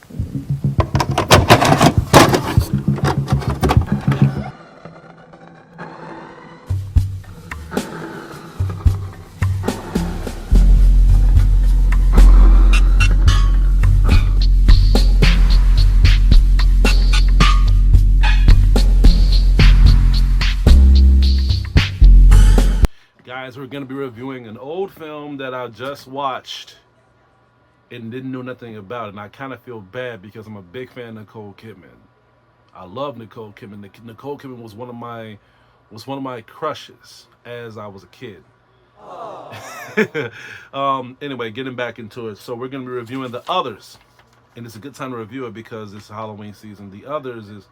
Guys, we're going to be reviewing an old film that I just watched and didn't know nothing about. And I kind of feel bad because I'm a big fan of Nicole Kidman. I love Nicole Kidman. Nicole Kidman was one of my crushes as I was a kid. Anyway, getting back into it. So we're going to be reviewing The Others. And it's a good time to review it because it's Halloween season. The Others is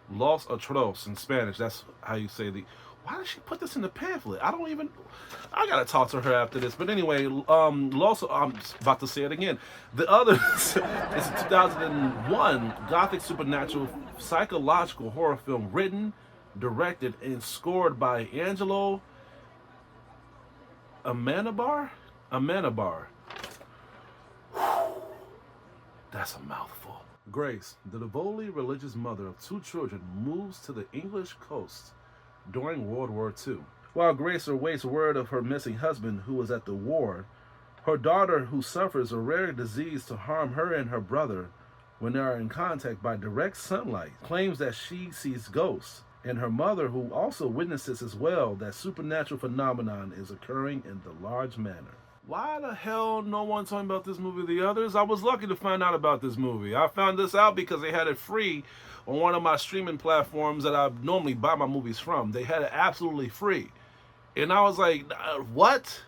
Los Otros in Spanish. That's how you say the. Why did she put this in the pamphlet? I don't even. I gotta talk to her after this. But anyway, Los. I'm about to say it again. The Others is a 2001 gothic supernatural psychological horror film written, directed, and scored by Angelo Amanabar. Amanabar. That's a mouthful. Grace, the devotedly religious mother of two children, moves to the English coast during World War II. While Grace awaits word of her missing husband who was at the war, her daughter, who suffers a rare disease to harm her and her brother when they are in contact by direct sunlight, claims that she sees ghosts, and her mother, who also witnesses as well that supernatural phenomenon is occurring in the large manor. Why the hell no one told me about this movie, The Others? I was lucky to find out about this movie. I found this out because they had it free on one of my streaming platforms that I normally buy my movies from. They had it absolutely free. And I was like, what?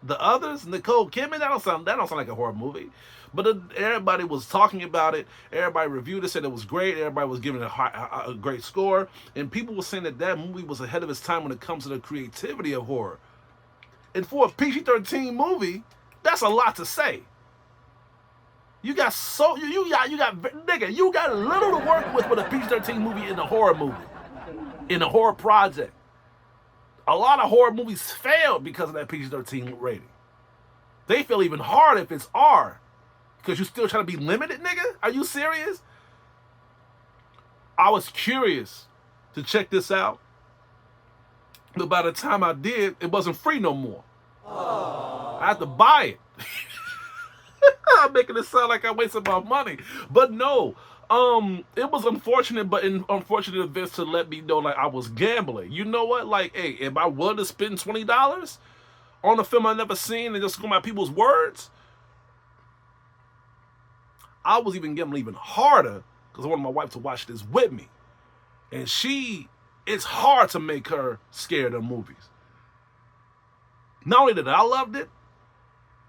The Others? Nicole Kidman? That don't sound like a horror movie. But everybody was talking about it. Everybody reviewed it, said it was great. Everybody was giving it a great score. And people were saying that that movie was ahead of its time when it comes to the creativity of horror. And for a PG13 movie, that's a lot to say. You got nigga, you got a little to work with a PG-13 movie in a horror movie, in a horror project. A lot of horror movies failed because of that PG-13 rating. They fail even harder if it's R, because you still trying to be limited, nigga. Are you serious? I was curious to check this out, but by the time I did, it wasn't free no more. I had to buy it. I'm making it sound like I wasted my money, but no. It was unfortunate, but in unfortunate events to let me know like I was gambling. You know what? Like, hey, if I wanted to spend $20 on a film I never seen and just go by people's words, I was even gambling even harder because I wanted my wife to watch this with me, and it's hard to make her scared of movies. Not only that I loved it,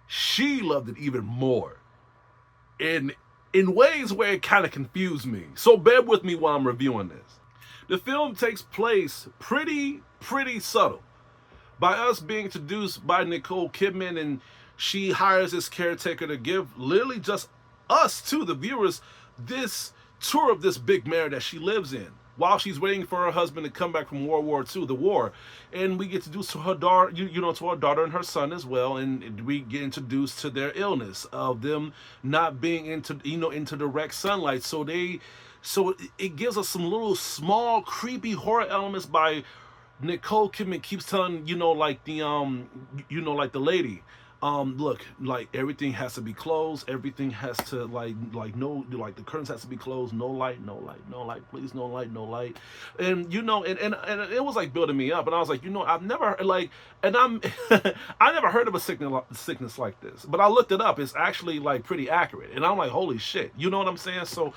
she loved it even more. In ways where it kind of confused me. So bear with me while I'm reviewing this. The film takes place pretty subtle. By us being introduced by Nicole Kidman, and she hires this caretaker to give literally just us, to the viewers, this tour of this big manor that she lives in, while she's waiting for her husband to come back from World War II, the war. And we get introduced to her daughter, to her daughter and her son as well, and we get introduced to their illness, of them not being into direct sunlight. So it gives us some little small creepy horror elements by Nicole Kidman keeps telling, like the lady, look, like everything has to be closed, everything has to the curtains has to be closed, no light, please, no light. And and it was like building me up, and I was like, I've never I never heard of a sickness like this, but I looked it up. It's actually like pretty accurate, and I'm like, holy shit, you know what I'm saying? So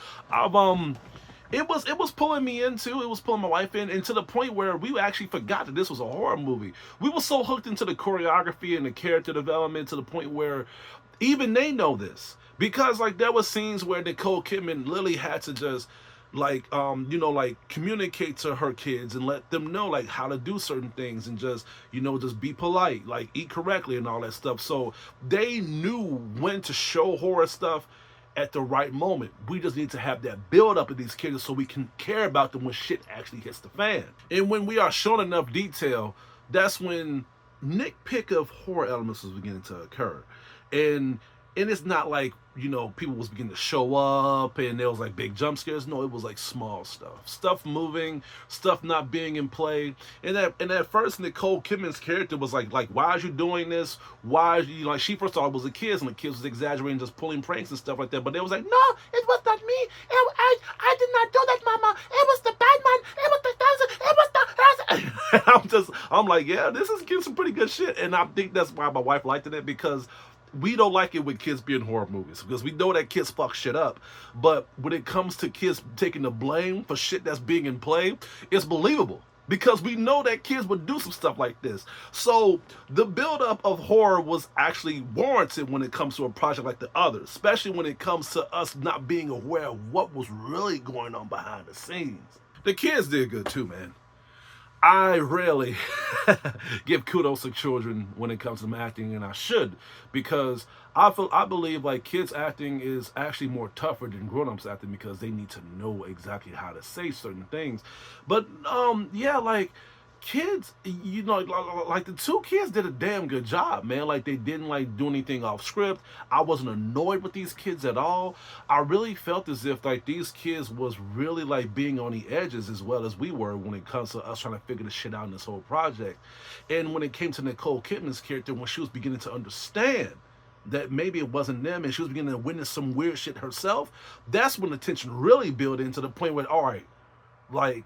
it was pulling me into, it was pulling my wife in, and to the point where we actually forgot that this was a horror movie. We were so hooked into the choreography and the character development to the point where even they know this. Because like there were scenes where Nicole Kidman literally had to just communicate to her kids and let them know like how to do certain things, and just be polite, like eat correctly and all that stuff. So they knew when to show horror stuff at the right moment. We just need to have that build up of these characters so we can care about them when shit actually hits the fan. And when we are shown enough detail, that's when nitpick of horror elements is beginning to occur. And And it's not like, you know, people was beginning to show up and there was like big jump scares. No, it was like small stuff moving, stuff not being in play. And at first Nicole Kidman's character was like why are you doing this? Why are you, like, she first thought it was the kids, and the kids was exaggerating, just pulling pranks and stuff like that. But they was like, no, it was not me. I did not do that, Mama. It was the Batman. It was I'm like, yeah, this is getting some pretty good shit. And I think that's why my wife liked it, because we don't like it when kids be in horror movies, because we know that kids fuck shit up. But when it comes to kids taking the blame for shit that's being in play, it's believable, because we know that kids would do some stuff like this. So the buildup of horror was actually warranted when it comes to a project like The Others, especially when it comes to us not being aware of what was really going on behind the scenes. The kids did good too, man. I rarely give kudos to children when it comes to acting, and I should, because I believe like kids acting is actually more tougher than grown-ups acting, because they need to know exactly how to say certain things. But yeah, like kids, you know, like the two kids did a damn good job, man. Like they didn't like do anything off script. I wasn't annoyed with these kids at all. I really felt as if like these kids was really like being on the edges as well as we were when it comes to us trying to figure this shit out in this whole project. And when it came to Nicole Kidman's character, when she was beginning to understand that maybe it wasn't them and she was beginning to witness some weird shit herself, that's when the tension really built into the point where, all right, like,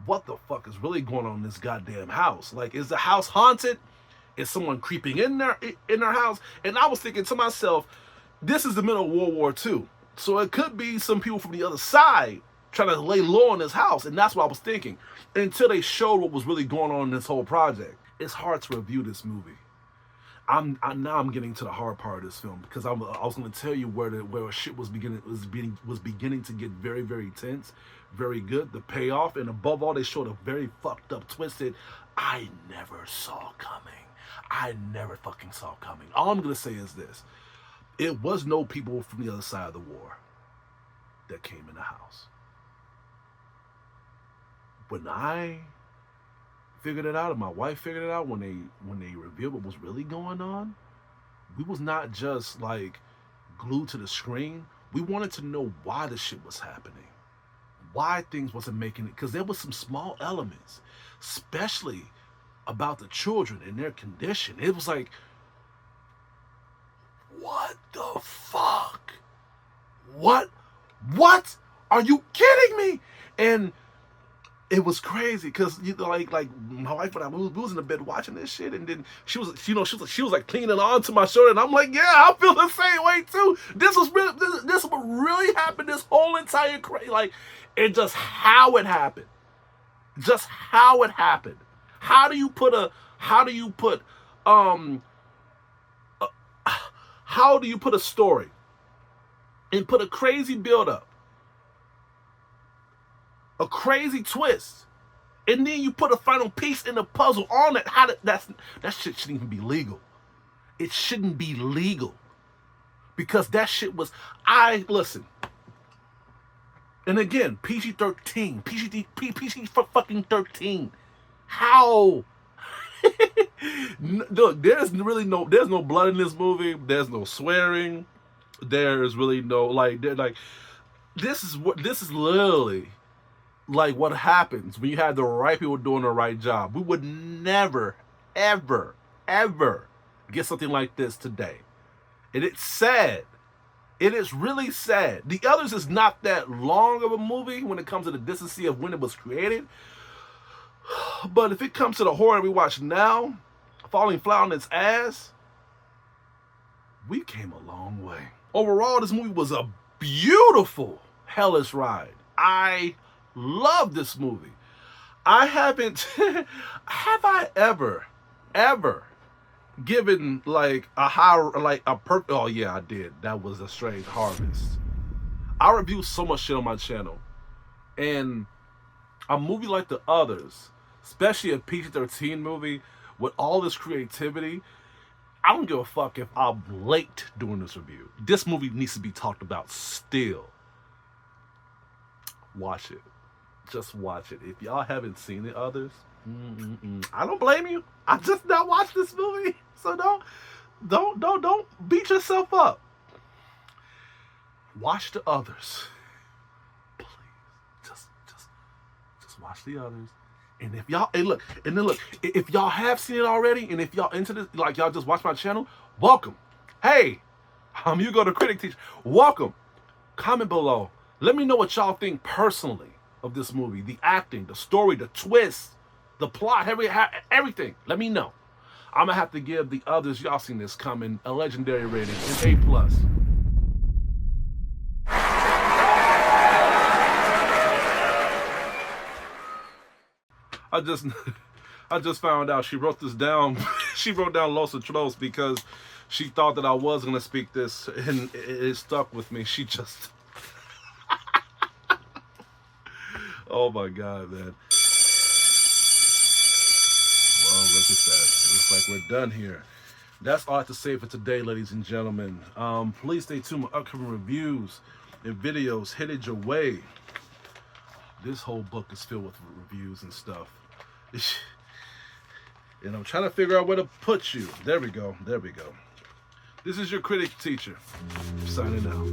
what the fuck is really going on in this goddamn house? Like, is the house haunted? Is someone creeping in their house? And I was thinking to myself, this is the middle of World War II, so it could be some people from the other side trying to lay low on this house. And that's what I was thinking, until they showed what was really going on in this whole project. It's hard to review this movie. Now I'm getting to the hard part of this film, because I was going to tell you where shit was beginning to get very, very tense, very good. The payoff, and above all, they showed a very fucked up, twisted, I never saw coming. I never fucking saw coming. All I'm going to say is this: it was no people from the other side of the war that came in the house. When I figured it out, and my wife figured it out, when they revealed what was really going on, we was not just like glued to the screen. We wanted to know why the shit was happening, why things wasn't making it, because there was some small elements, especially about the children and their condition. It was like, what the fuck? What are you kidding me? And it was crazy, because, you know, like my wife and I, we was in the bed watching this shit, and then she was like clinging on to my shoulder, and I'm like, yeah, I feel the same way too. This what really happened. This whole entire like, it just how it happened, How do you put a story and put a crazy build up, a crazy twist, and then you put a final piece in the puzzle on it? That shit shouldn't even be legal. It shouldn't be legal, because that shit was, listen. And again, PG13, PG fucking 13. How? Look, there's no blood in this movie. There's no swearing. There's really no this is literally like what happens when you have the right people doing the right job. We would never, ever, ever get something like this today. And it's sad. It is really sad. The Others is not that long of a movie when it comes to the decency of when it was created. But if it comes to the horror we watch now, falling flat on its ass, we came a long way. Overall, this movie was a beautiful, hellish ride. I love this movie. I haven't, have I ever given like oh yeah, I did. That was A Strange Harvest. I review so much shit on my channel, and a movie like The Others, especially a PG-13 movie with all this creativity, I don't give a fuck if I'm late doing this review. This movie needs to be talked about still. Watch it. Just watch it. If y'all haven't seen The Others, I don't blame you. I just not watched this movie. So don't beat yourself up. Watch the others. Please, just watch the others. And if y'all, and then look, if y'all have seen it already, and if y'all into this, like y'all just watch my channel, welcome. Hey, you go to Critic Teacher. Welcome. Comment below. Let me know what y'all think personally of this movie, the acting, the story, the twist, the plot, everything. Let me know. I'm gonna have to give the others y'all seen this coming a legendary rating, an A+. I just found out she wrote this down. She wrote down Los Otros because she thought that I was gonna speak this, and it stuck with me. She just, oh my God, man. Well, look at that. Looks like we're done here. That's all I have to say for today, ladies and gentlemen. Please stay tuned for upcoming reviews and videos headed your way. This whole book is filled with reviews and stuff. And I'm trying to figure out where to put you. There we go. There we go. This is your Critic Teacher, signing out.